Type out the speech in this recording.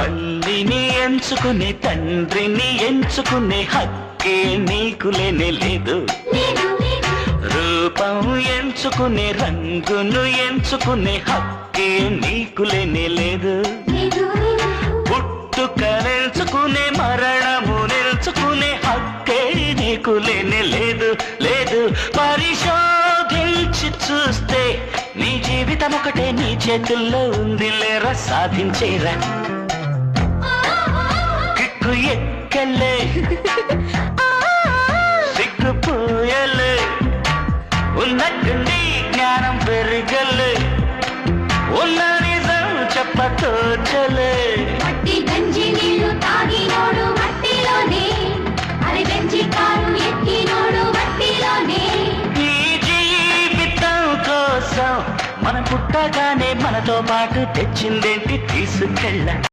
తల్లిని ఎంచుకునే తండ్రిని ఎంచుకునే హక్కే నీకు లేనే లేదు. రూపం ఎంచుకునే రంగును ఎంచుకునే హక్కే నీకు లేనే లేదు. పుట్టుక నిల్చుకునే మరణము నిల్చుకునే హక్కే నీకు లేనే లేదు. లేదు పరిశోధించి చూస్తే నీ జీవితం ఒకటే నీ చేతుల్లో ఉంది లేరా సాధించేరా. కిక్కు ఎక్కలే సిగ్గుపోయలే ఉన్నట్టుండి జ్ఞానం పెరగలే ఉన్న నిజం చెప్పతోచలే. మట్టి గంజి నీళ్లు తాగినోడు మట్టిలోనే అరే బెంచి కారు ఎక్కినోడు మట్టిలోనే. ఈ జీవితం కోసం మనం పుట్టగానే మనతో పాటు తెచ్చిందేంటి తీసుకెళ్ళ.